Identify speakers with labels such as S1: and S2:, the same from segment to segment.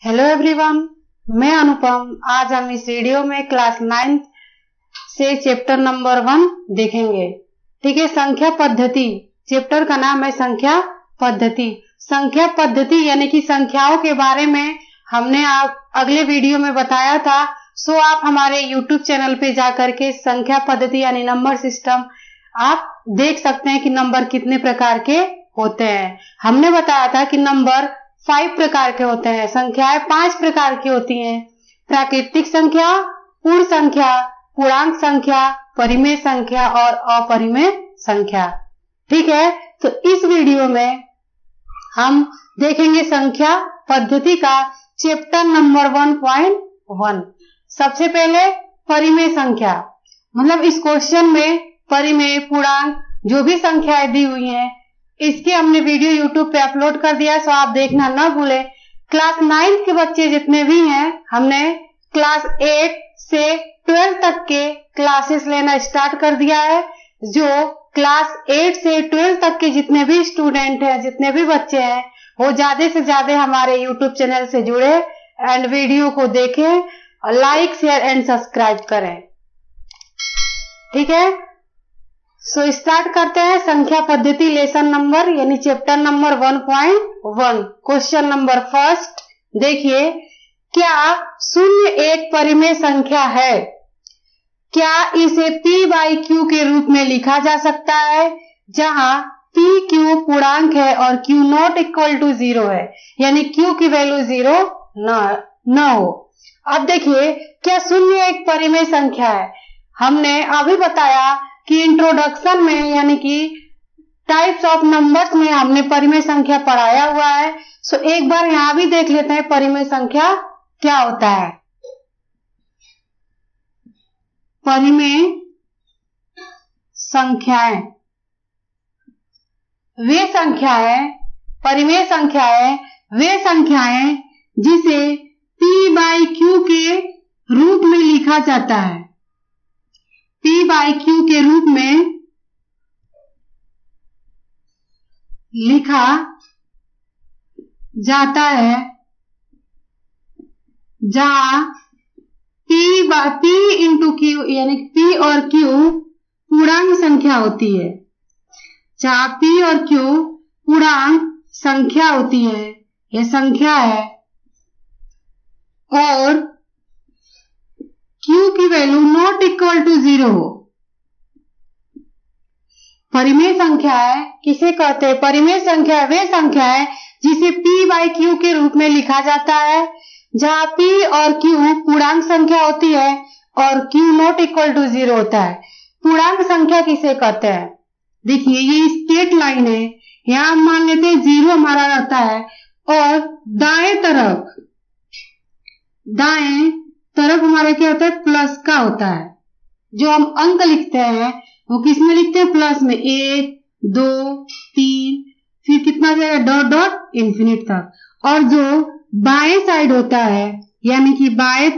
S1: Hello everyone, मैं अनुपम। आज हम इस वीडियो में क्लास 9 से चैप्टर नंबर 1 देखेंगे। ठीक है, संख्या पद्धति। चैप्टर का नाम है संख्या पद्धति। संख्या पद्धति यानी कि संख्याओं के बारे में हमने अगले वीडियो में बताया था। सो आप हमारे यूट्यूब चैनल पे जाकर के संख्या पद्धति यानी नंबर सिस्टम आप देख सकते हैं कि नंबर कितने प्रकार के होते हैं। हमने बताया था कि नंबर 5 प्रकार के होते हैं, संख्याएं 5 प्रकार की होती हैं। प्राकृतिक संख्या, पूर्ण संख्या, पूर्णांक संख्या, परिमेय संख्या और अपरिमेय संख्या। ठीक है, तो इस वीडियो में हम देखेंगे संख्या पद्धति का चैप्टर नंबर 1.1। सबसे पहले परिमेय संख्या, मतलब इस क्वेश्चन में परिमेय, पूर्णांक जो भी संख्याएं दी हुई हैं इसके हमने वीडियो यूट्यूब पे अपलोड कर दिया है, सो आप देखना ना भूलें। क्लास 9 के बच्चे जितने भी हैं, हमने क्लास 8 से 12 तक के क्लासेस लेना स्टार्ट कर दिया है। जो क्लास 8 से 12 तक के जितने भी स्टूडेंट हैं, जितने भी बच्चे हैं, वो ज्यादा से ज्यादा हमारे यूट्यूब चैनल से जुड़े एंड वीडियो को देखें, लाइक, शेयर एंड सब्सक्राइब करें। ठीक है, सो स्टार्ट करते हैं संख्या पद्धति लेसन नंबर यानी chapter number 1.1। Question number first देखिए, क्या शून्य एक परिमेय संख्या है? क्या इसे p बाई क्यू के रूप में लिखा जा सकता है, जहां p क्यू पूर्णांक है और q नॉट इक्वल टू 0 है, यानी q की वैल्यू 0 न हो। अब देखिए, क्या शून्य एक परिमेय संख्या है? हमने अभी बताया कि इंट्रोडक्शन में यानी कि टाइप्स ऑफ नंबर्स में हमने परिमेय संख्या पढ़ाया हुआ है। सो एक बार यहां भी देख लेते हैं परिमेय संख्या क्या होता है। परिमेय संख्याएं वे संख्याएं, परिमेय संख्याएं वे संख्याएं जिसे p बाई क्यू के रूप में लिखा जाता है। p बाई क्यू के रूप में लिखा जाता है, जहां p इंटू क्यू यानी p और q पूर्णांक संख्या होती है। जहां p और q पूर्णांक संख्या होती है, यह संख्या है, और q की वैल्यू नॉट इक्वल टू 0 हो। परिमेय संख्या है किसे कहते हैं? परिमेय संख्या वे संख्या है जिसे p बाई क्यू के रूप में लिखा जाता है, जहां p और q पूर्णांक संख्या होती है और q नॉट इक्वल टू 0 होता है। पूर्णांक संख्या किसे कहते हैं? देखिए, ये स्ट्रेट लाइन है, यहां हम मान लेते हैं 0 हमारा रहता है, और दाएं तरफ हमारा क्या होता है? प्लस का होता है। जो हम अंक लिखते हैं वो किस में लिखते हैं? प्लस में। 1, 2, 3, फिर कितना जाएगा? डॉट डॉट इंफिनिट तक। और जो बाएं साइड होता है यानी कि बाएं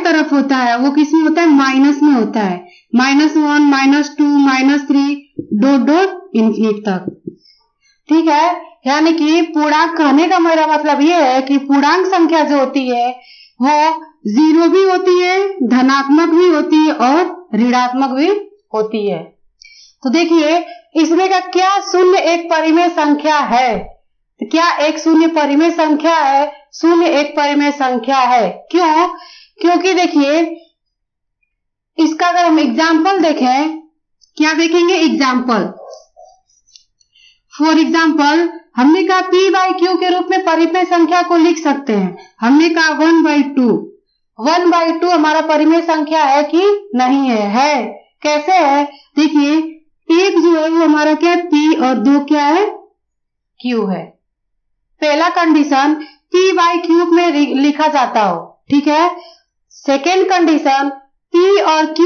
S1: तरफ होता है वो किस में होता है? माइनस में होता है। -1, -2, -3 डॉट डॉट इंफिनिट तक। ठीक है, यानी कि पूर्णांक कहने का मेरा मतलब ये है कि पूर्णांक संख्या जो होती है वो 0 भी होती है, धनात्मक भी होती है और ऋणात्मक भी होती है। तो देखिए, इसमें का क्या शून्य एक परिमेय संख्या है? तो क्या एक शून्य परिमेय संख्या है? शून्य एक परिमेय संख्या है। क्यों? क्योंकि देखिए, इसका अगर हम एग्जाम्पल देखें, क्या देखेंगे? एग्जाम्पल। फॉर एग्जाम्पल, हमने कहा p बाई क्यू के रूप में परिमेय संख्या को लिख सकते हैं। हमने कहा 1/2 हमारा परिमेय संख्या है कि नहीं है? कैसे है? देखिए, एक जो है वो हमारा क्या है? p और 2 क्या है? q है। पहला कंडीशन p बाई क्यूब में लिखा जाता हो। ठीक है। सेकेंड कंडीशन p और q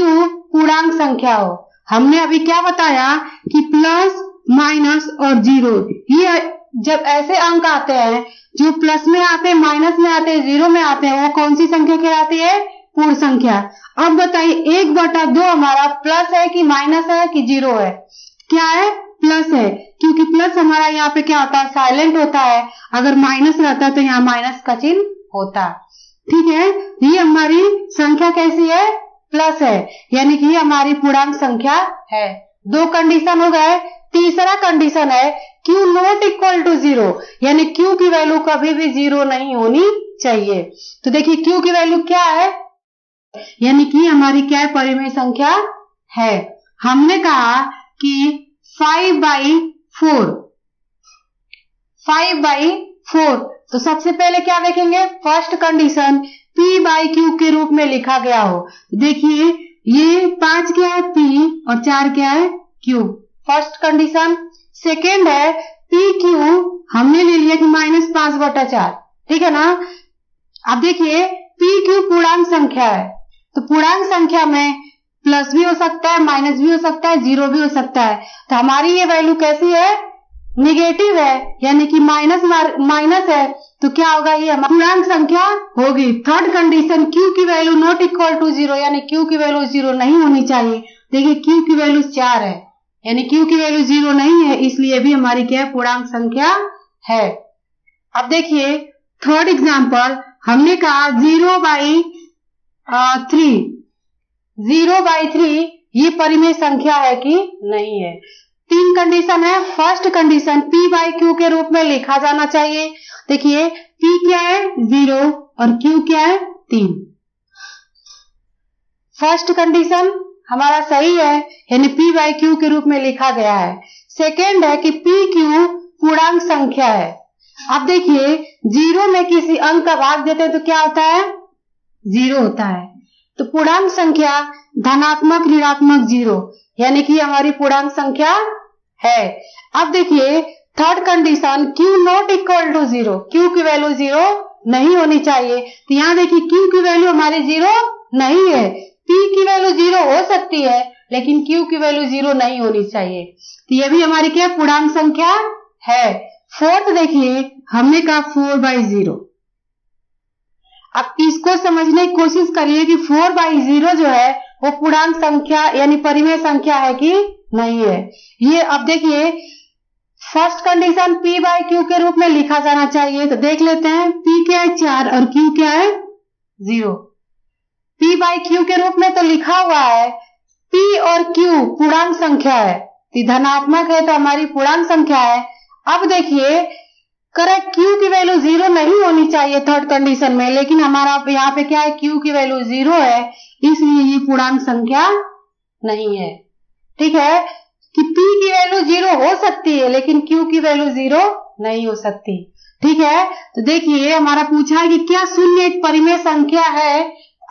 S1: पूर्णांक संख्या हो। हमने अभी क्या बताया कि प्लस, माइनस और 0, ये जब ऐसे अंक आते हैं जो प्लस में आते हैं, माइनस में आते हैं, 0 में आते हैं, वो कौन सी संख्या कहलाती है? पूर्ण संख्या। अब बताइए, 1/2 हमारा प्लस है कि माइनस है कि 0 है? क्या है? प्लस है, क्योंकि प्लस हमारा यहाँ पे क्या होता है, साइलेंट होता है। अगर माइनस रहता है तो यहाँ माइनस का चिन्ह होता। ठीक है, ये हमारी संख्या कैसी है, प्लस है, यानी कि ये हमारी पूर्णांक संख्या है। दो कंडीशन हो गए। तीसरा कंडीशन है Q नॉट इक्वल टू 0, यानी Q की वैल्यू कभी भी 0 नहीं होनी चाहिए। तो देखिए Q की वैल्यू क्या है, यानी कि हमारी क्या है, परिमेय संख्या है। हमने कहा कि 5/4, 5/4, तो सबसे पहले क्या देखेंगे, फर्स्ट कंडीशन P/Q के रूप में लिखा गया हो। देखिए ये 5 क्या है, P, और 4 क्या है, Q, फर्स्ट कंडीशन। सेकेंड है PQ, हमने ले लिया कि -5/4, ठीक है ना। अब देखिए PQ पूर्णांक संख्या है, तो पूर्णांक संख्या में प्लस भी हो सकता है, माइनस भी हो सकता है, जीरो भी हो सकता है। तो हमारी ये वैल्यू कैसी है, निगेटिव है, यानी कि माइनस है, तो क्या होगा, ये हमारी पूर्णांक संख्या होगी। थर्ड कंडीशन Q की वैल्यू नॉट इक्वल टू 0, यानी Q की वैल्यू 0 नहीं होनी चाहिए। देखिए Q की वैल्यू 4 है, यानी Q की वैल्यू 0 नहीं है, इसलिए भी हमारी क्या है, पूर्णांक संख्या है। अब देखिए थर्ड एग्जाम्पल, हमने कहा 0/3, 0/3 ये परिमेय संख्या है कि नहीं है। तीन कंडीशन है। फर्स्ट कंडीशन P/Q के रूप में लिखा जाना चाहिए। देखिए P क्या है, 0, और Q क्या है, 3। फर्स्ट कंडीशन हमारा सही है, यानी P/Q के रूप में लिखा गया है। सेकेंड है कि PQ पूर्णांक संख्या है। अब देखिए 0 में किसी अंक का भाग देते हैं तो क्या होता है, 0 होता है। तो पूर्णांक संख्या धनात्मक, ऋणात्मक, 0, यानी कि हमारी पूर्णांक संख्या है। अब देखिए third condition Q not equal to 0, Q की वैल्यू 0 नहीं होनी चाहिए। तो यहाँ देखिए Q की वैल्यू हमारी 0 नहीं है। P की वैल्यू 0 हो सकती है, लेकिन Q की वैल्यू 0 नहीं होनी चाहिए। तो ये भी हमारी क्या पूर्णांक संख्या है। फोर्थ देखिए, हमने कहा 4/0। अब इसको समझने की कोशिश करिए कि 4/0 जो है वो पूर्णांक संख्या यानी परिमेय संख्या है कि नहीं है। ये अब देखिए फर्स्ट कंडीशन P/Q के रूप में लिखा जाना चाहिए, तो देख लेते हैं। P क्या है, 4, और Q क्या है, 0। P/Q के रूप में तो लिखा हुआ है, P और Q पूर्णांक संख्या है, धनात्मक है तो हमारी पूर्णांक संख्या है। अब देखिए करेक्ट Q की वैल्यू 0 नहीं होनी चाहिए थर्ड कंडीशन में, लेकिन हमारा यहाँ पे क्या है, Q की वैल्यू 0 है, इसलिए ये पूर्णांक संख्या नहीं है। ठीक है कि P की वैल्यू 0 हो सकती है, लेकिन Q की वैल्यू 0 नहीं हो सकती। ठीक है, तो देखिए हमारा पूछा है कि क्या शून्य एक परिमेय संख्या है।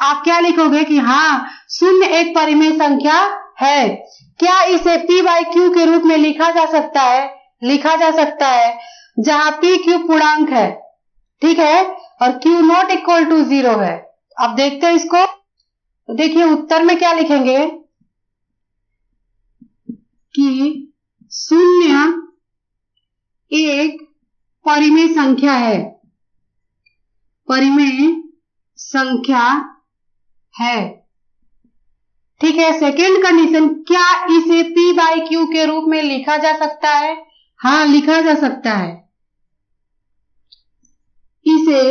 S1: आप क्या लिखोगे कि हाँ, शून्य एक परिमेय संख्या है। क्या इसे P/Q के रूप में लिखा जा सकता है, लिखा जा सकता है, जहां PQ पूर्णांक है, ठीक है, और Q नॉट इक्वल टू 0 है। अब देखते हैं इसको, तो देखिए उत्तर में क्या लिखेंगे कि शून्य एक परिमेय संख्या है, परिमेय संख्या है। ठीक है, सेकेंड कंडीशन, क्या इसे P/Q के रूप में लिखा जा सकता है। हाँ, लिखा जा सकता है। इसे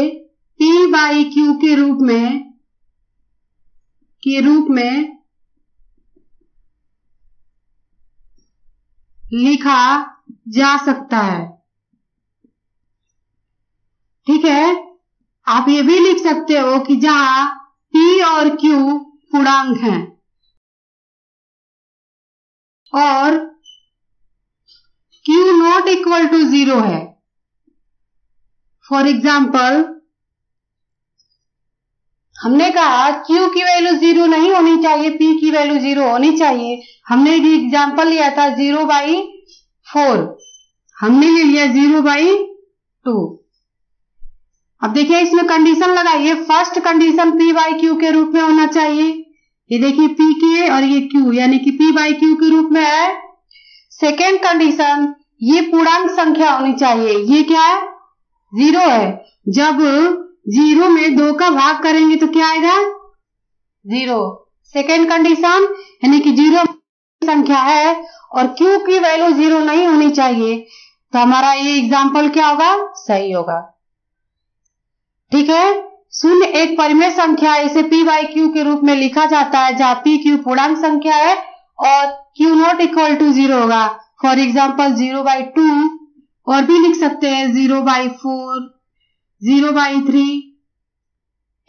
S1: P/Q के रूप में लिखा जा सकता है। ठीक है, आप ये भी लिख सकते हो कि जहां P और Q पूर्णांक हैं और Q नॉट इक्वल टू 0 है। फॉर एग्जाम्पल हमने कहा Q की वैल्यू 0 नहीं होनी चाहिए, P की वैल्यू 0 होनी चाहिए। हमने एक एग्जाम्पल लिया था 0/4, हमने ले लिया 0/2। अब देखिए इसमें कंडीशन लगाइए, फर्स्ट कंडीशन P/Q के रूप में होना चाहिए। ये देखिए PK और ये Q, यानी कि P/Q के रूप में है। सेकेंड कंडीशन, ये पूर्णांक संख्या होनी चाहिए। ये क्या है, 0 है। जब 0 में 2 का भाग करेंगे तो क्या आएगा, 0। सेकेंड कंडीशन यानी कि 0 संख्या है और Q की वैल्यू 0 नहीं होनी चाहिए, तो हमारा ये एग्जाम्पल क्या होगा, सही होगा। ठीक है, शून्य एक परिमेय संख्या है, इसे P बाई Q के रूप में लिखा जाता है, जहाँ P Q पूर्णांक संख्या है और Q नॉट इक्वल टू 0 होगा। फॉर एग्जाम्पल 0/2 और भी लिख सकते हैं 0/4, 0/3।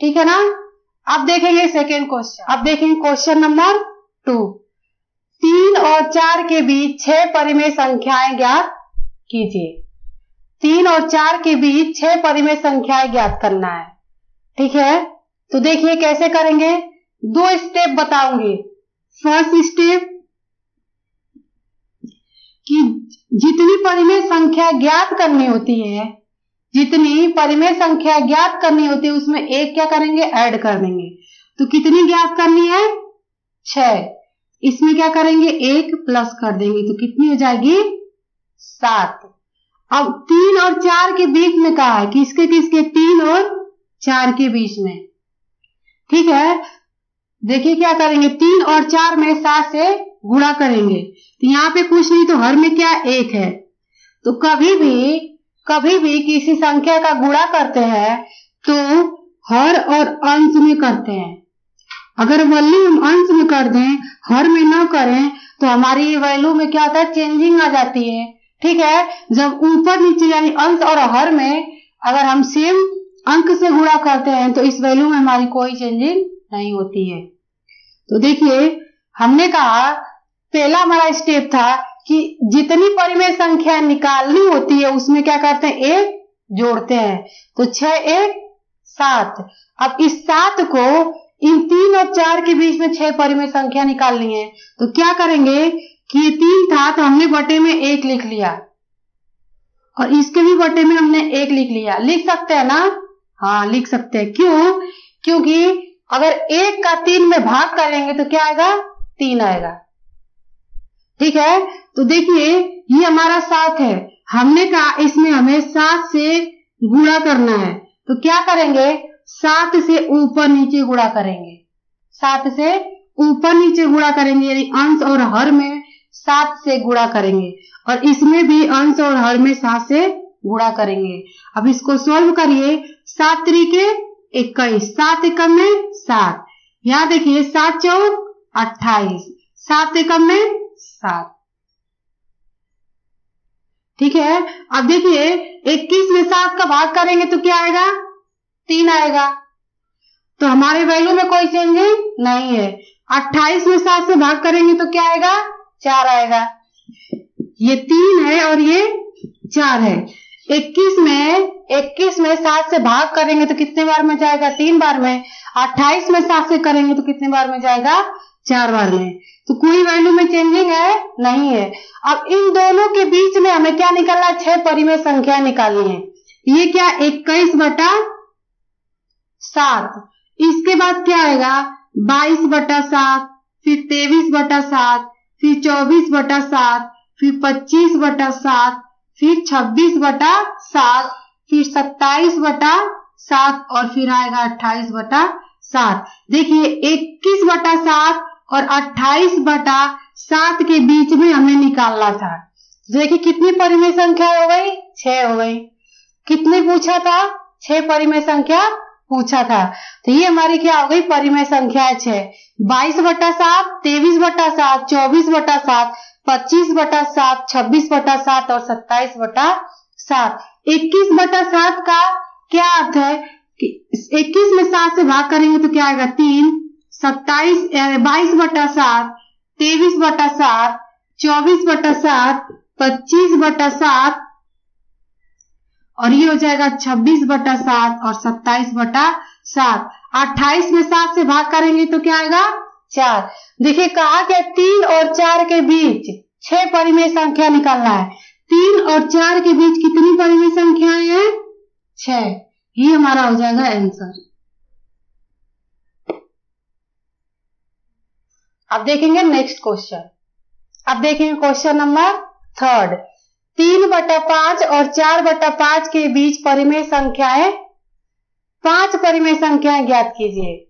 S1: ठीक है ना। अब देखेंगे सेकेंड क्वेश्चन। अब देखेंगे क्वेश्चन नंबर 2। 3 और 4 के बीच 6 परिमेय संख्याएं ज्ञात कीजिए। 3 और 4 के बीच 6 परिमेय संख्याएं ज्ञात करना है। ठीक है, तो देखिए कैसे करेंगे, 2 स्टेप बताऊंगी। फर्स्ट स्टेप कि जितनी परिमेय संख्या ज्ञात करनी होती है, जितनी परिमेय संख्या ज्ञात करनी होती है उसमें एक क्या करेंगे, ऐड कर देंगे। तो कितनी ज्ञात करनी है, 6। इसमें क्या करेंगे, 1 प्लस कर देंगे, तो कितनी हो जाएगी, 7। अब 3 और 4 के बीच में कहा है, किसके किसके, 3 और 4 के बीच में। ठीक है, देखिए क्या करेंगे, 3 और 4 में 7 से गुणा करेंगे, तो यहाँ पे कुछ नहीं, तो हर में क्या 1 है। तो कभी भी किसी संख्या का गुणा करते हैं तो हर और अंश में करते हैं। अगर वैल्यू हम अंश में कर दें, हर में ना करें, तो हमारी वैल्यू में क्या होता है, चेंजिंग आ जाती है। ठीक है, जब ऊपर नीचे यानी अंश और हर में अगर हम सेम अंक से गुणा करते हैं तो इस वैल्यू में हमारी कोई चेंजिंग नहीं होती है। तो देखिए हमने कहा पहला हमारा स्टेप था कि जितनी परिमेय संख्या निकालनी होती है उसमें क्या करते हैं, 1 जोड़ते हैं, तो 6 1 7। अब इस 7 को इन 3 और 4 के बीच में 6 परिमेय संख्या निकालनी है, तो क्या करेंगे कि ये 3 था तो हमने बटे में 1 लिख लिया और इसके भी बटे में हमने 1 लिख लिया। लिख सकते हैं ना, हाँ लिख सकते हैं। क्यों, क्योंकि अगर 1 का 3 में भाग करेंगे तो क्या आएगा, 3 आएगा। ठीक है, तो देखिए ये हमारा 7 है, हमने कहा इसमें हमें 7 से गुणा करना है, तो क्या करेंगे, 7 से ऊपर नीचे गुणा करेंगे, 7 से ऊपर नीचे गुणा करेंगे, यानी अंश और हर में 7 से गुणा करेंगे और इसमें भी अंश और हर में 7 से गुणा करेंगे। अब इसको सॉल्व करिए, 7 त्रिके 21, 7 एकम में 7, यहाँ देखिए 7 चौक 28, 7 एकम में 7। ठीक है, अब देखिए 21 में 7 का भाग करेंगे तो क्या आएगा, 3 आएगा, तो हमारे वैल्यू में कोई चेंजिंग नहीं है। 28 में 7 से भाग करेंगे तो क्या आएगा, 4 आएगा। ये 3 है और ये 4 है। 21 में 7 से भाग करेंगे तो कितने बार में जाएगा, 3 बार में। 28 में 7 से करेंगे तो कितने बार में जाएगा, 4 बार में। तो कोई वैल्यू में चेंजिंग है नहीं है। अब इन दोनों के बीच में हमें क्या निकालना है, 6 परिमेय संख्या निकालनी है। ये क्या 21/7, इसके बाद क्या आएगा 22/7, फिर 23/7, फिर 24/7, फिर 25/7, फिर 26/7, फिर 27/7 और फिर आएगा 28/7। देखिए 21/7 और 28/7 के बीच में हमें निकालना था। देखिए कितनी परिमेय संख्या हो गई, 6 हो गई। कितनी पूछा था, 6 परिमेय संख्या पूछा था, तो ये हमारी क्या हो गई, परिमेय संख्या है 6। 22/7, 23/7, 24/7, 25/7, 26/7 और 27/7। 21/7 का क्या अर्थ है कि 21 में 7 से भाग करेंगे तो क्या आएगा, 3। 22/7, 23/7, 24/7, 25/7 और ये हो जाएगा 26/7 और 27/7। 28 में 7 से भाग करेंगे तो क्या आएगा, 4। देखिए कहा क्या 3 और 4 के बीच 6 परिमेय संख्या निकालना है। 3 और 4 के बीच कितनी परिमेय संख्याएं हैं, 6। ये हमारा हो जाएगा आंसर। अब देखेंगे नेक्स्ट क्वेश्चन। अब देखेंगे क्वेश्चन नंबर 3। 3/5 और 4/5 के बीच परिमेय संख्याएं 5 परिमेय संख्याएं ज्ञात कीजिए।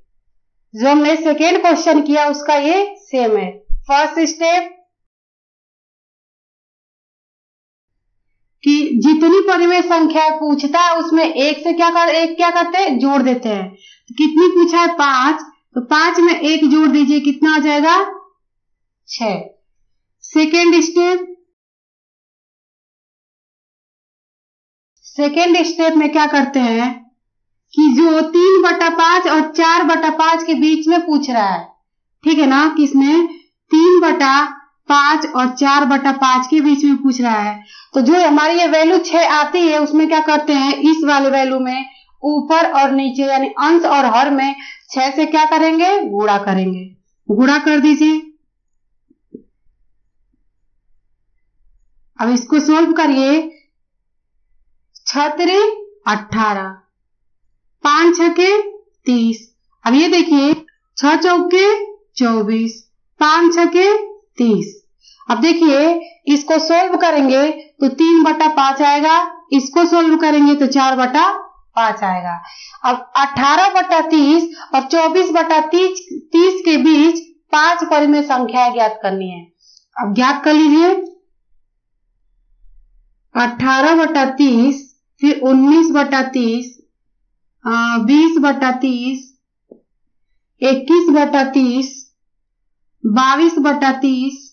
S1: जो हमने सेकेंड क्वेश्चन किया उसका ये सेम है। फर्स्ट स्टेप कि जितनी परिमेय संख्या पूछता है उसमें एक क्या करते हैं, जोड़ देते हैं। तो कितनी पूछा है, 5, तो 5 में 1 जोड़ दीजिए, कितना आ जाएगा, 6। सेकेंड स्टेप में क्या करते हैं कि जो 3/5 और 4/5 के बीच में पूछ रहा है, ठीक है ना, कि इसमें 3/5 और 4/5 के बीच में पूछ रहा है, तो जो हमारी ये वैल्यू 6 आती है उसमें क्या करते हैं, इस वाले वैल्यू में ऊपर और नीचे यानी अंश और हर में 6 से क्या करेंगे, गुणा करेंगे। गुणा कर दीजिए। अब इसको सोल्व करिए। 6 3 18, 5 6 30। अब ये देखिए 6 चौके 24, 5 6 30। अब देखिए इसको सोल्व करेंगे तो 3/5 आएगा, इसको सोल्व करेंगे तो 4/5 आएगा। अब 18/30 और 24/30 के बीच 5 परिमेय संख्याएं ज्ञात करनी है। अब ज्ञात कर लीजिए। 18/30, फिर 19/30, 20/30, 21/30, 22/30,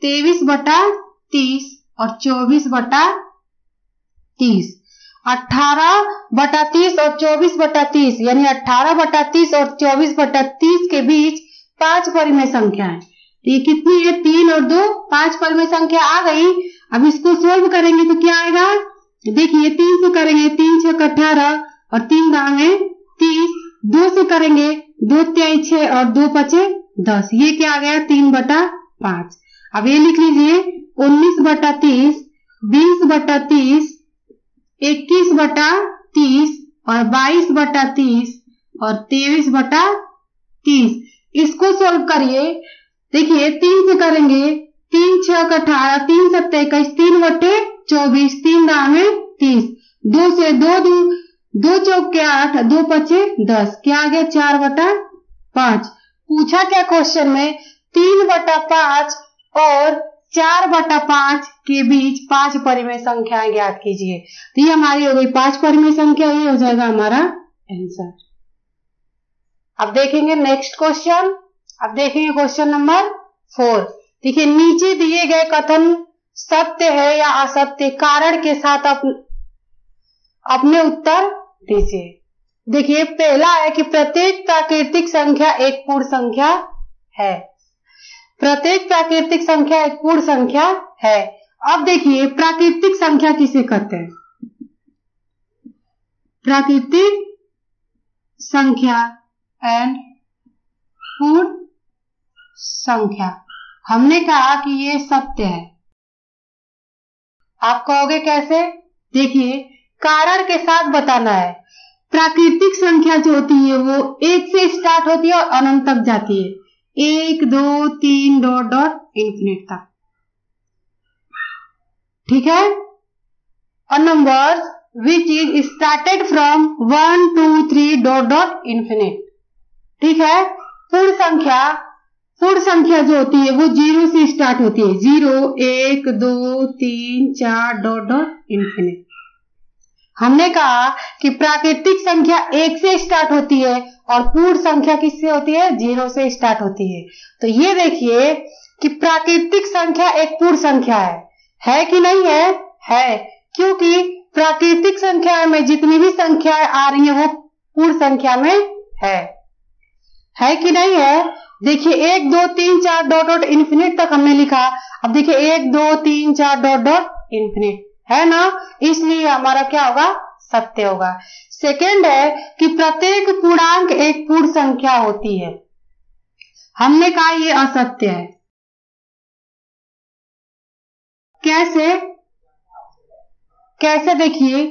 S1: 23/30 और 24/30। 18/30 और 24/30 यानी 18/30 और 24/30 के बीच 5 परिमेय संख्या है। ये कितनी है, 3 और 2, 5 परिमेय संख्या आ गई। अब इसको सोल्व करेंगे तो क्या आएगा, देखिए 3 से करेंगे, 3 6 18 और 3 दाएं 30, 2 से करेंगे, 2 3 6 और 2 5 10। ये क्या आ गया, 3/5। अब ये लिख लीजिए 19/30, 20/30, 21/30 और 22/30 और 23/30। इसको सोल्व करिए। देखिए 3 से करेंगे, 3 6 18, 3 7 21, 3 बटे 24, 3 दाएं 30, 2 से 2 चौके 8, 2 5 10। क्या आ गया, 4/5। पूछा क्या क्वेश्चन में, 3/5 और 4/5 के बीच 5 परिमेय संख्याएं ज्ञात कीजिए। तो ये हमारी हो गई 5 परिमेय संख्या, ये हो जाएगा हमारा आंसर। अब देखेंगे नेक्स्ट क्वेश्चन। अब देखेंगे क्वेश्चन नंबर 4। देखिए नीचे दिए गए कथन सत्य है या असत्य, कारण के साथ अपने उत्तर दीजिए। देखिए पहला है कि प्रत्येक प्राकृतिक संख्या एक पूर्ण संख्या है। प्रत्येक प्राकृतिक संख्या एक पूर्ण संख्या है। अब देखिए प्राकृतिक संख्या किसे कहते हैं, प्राकृतिक संख्या एंड पूर्ण संख्या। हमने कहा कि ये सत्य है। आप कहोगे कैसे, देखिए कारण के साथ बताना है। प्राकृतिक संख्या जो होती है वो 1 से स्टार्ट होती है और अनंत तक जाती है, 1 2 3 डॉट डॉट इंफिनिट तक, ठीक है। और numbers which is started from 1 2 3 dot dot infinite, ठीक है। पूर्ण संख्या जो होती है वो 0 से स्टार्ट होती है, 0 1 2 3 4 डॉट डॉट इंफिनिट। हमने कहा कि प्राकृतिक संख्या 1 से स्टार्ट होती है और पूर्ण संख्या किससे होती है, 0 से स्टार्ट होती है। तो ये देखिए कि प्राकृतिक संख्या एक पूर्ण संख्या है कि नहीं है, है, क्योंकि प्राकृतिक संख्या में जितनी भी संख्याएं आ रही है वो पूर्ण संख्या में है कि नहीं है। देखिए 1 2 3 4 डॉट डॉट इंफिनिट तक हमने लिखा। अब देखिए 1 2 3 4 डॉट डॉट इंफिनिट है ना, इसलिए हमारा क्या होगा, सत्य होगा। सेकेंड है कि प्रत्येक पूर्णांक एक पूर्ण संख्या होती है। हमने कहा ये असत्य है। कैसे देखिए,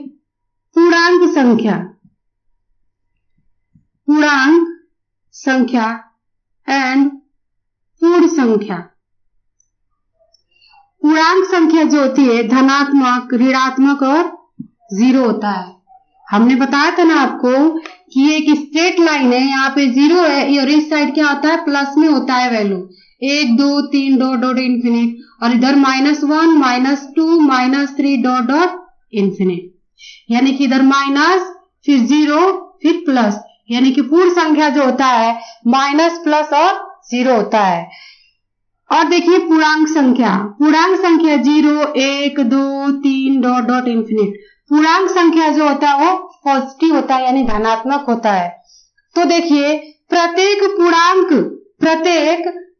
S1: पूर्णांक संख्या एंड पूर्ण संख्या। पूर्णांक संख्या जो होती है धनात्मक, ऋणात्मक और 0 होता है। हमने बताया था ना आपको कि एक स्ट्रेट लाइन है, यहाँ पे 0 है और इस साइड क्या होता है, प्लस में होता है वैल्यू 1 2 3 डॉट डॉट इन्फिनिट, और इधर -1 -2 -3 डॉट डॉट इन्फिनिट, यानी कि इधर माइनस फिर 0 फिर प्लस, यानी कि पूर्ण संख्या जो होता है माइनस प्लस और 0 होता है। और देखिए पूर्णांक संख्या 0 1 2 3 डॉट डॉट इन्फिनिट, पूर्णांक संख्या जो होता है वो पॉजिटिव होता है यानी धनात्मक होता है। तो देखिए प्रत्येक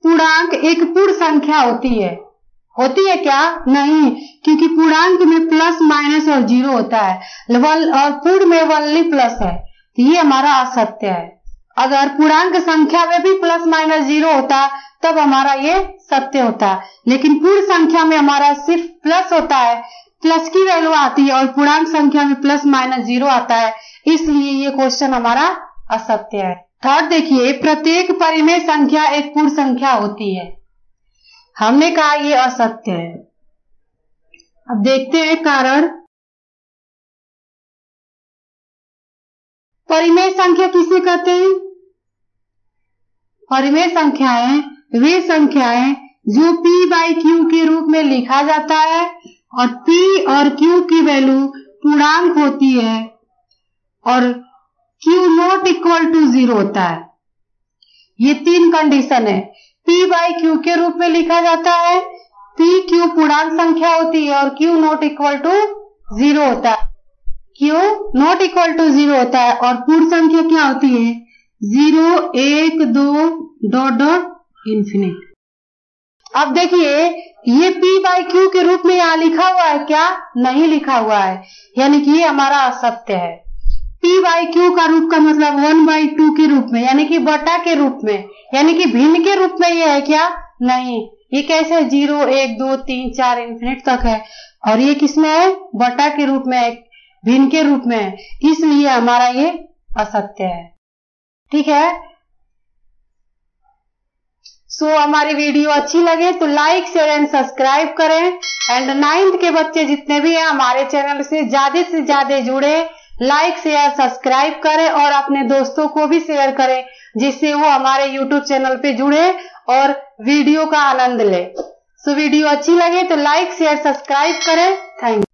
S1: पूर्णांक एक पूर्ण संख्या होती है क्या? नहीं, क्योंकि पूर्णांक में प्लस माइनस और 0 होता है और पूर्ण में ओनली प्लस है, तो ये हमारा असत्य है। अगर पूर्णांक संख्या में भी प्लस माइनस 0 होता तब हमारा ये सत्य होता, लेकिन पूर्ण संख्या में हमारा सिर्फ प्लस होता है, प्लस की वैल्यू आती है और पूर्णांक संख्या में प्लस माइनस 0 आता है, इसलिए ये क्वेश्चन हमारा असत्य है। थर्ड देखिए प्रत्येक परिमेय संख्या एक पूर्ण संख्या होती है, हमने कहा ये असत्य है। अब देखते हैं कारण। परिमेय संख्या किसे कहते हैं? परिमेय संख्याएं वे संख्याएं जो p/q के रूप में लिखा जाता है और p और q की वैल्यू पूर्णांक होती है और q नॉट इक्वल टू 0 होता है। ये 3 कंडीशन है। p/q के रूप में लिखा जाता है, p q पूर्णांक संख्या होती है और q नॉट इक्वल टू 0 होता है, q नॉट इक्वल टू 0 होता है। और पूर्ण संख्या क्या होती है? 0 1 2 डॉट डॉट इन्फिनिट। अब देखिए ये p/q के रूप में यहाँ लिखा हुआ है क्या? नहीं लिखा हुआ है, यानी कि ये हमारा असत्य है। p/q का रूप का मतलब 1/2 के रूप में, यानी कि बटा के रूप में, यानी कि भिन्न के रूप में ये है क्या? नहीं, ये कैसे 0 1 2 3 4 इन्फिनिट तक है और ये किसमें है? बटा के रूप में है, भिन्न के रूप में है, इसलिए हमारा ये असत्य है। ठीक है। हमारी वीडियो अच्छी लगे तो लाइक शेयर एंड सब्सक्राइब करें एंड 9th के बच्चे जितने भी हैं हमारे चैनल से ज्यादा जुड़े, लाइक शेयर सब्सक्राइब करें और अपने दोस्तों को भी शेयर करें जिससे वो हमारे YouTube चैनल पे जुड़े और वीडियो का आनंद ले। वीडियो अच्छी लगे तो लाइक शेयर सब्सक्राइब करें। Thank you.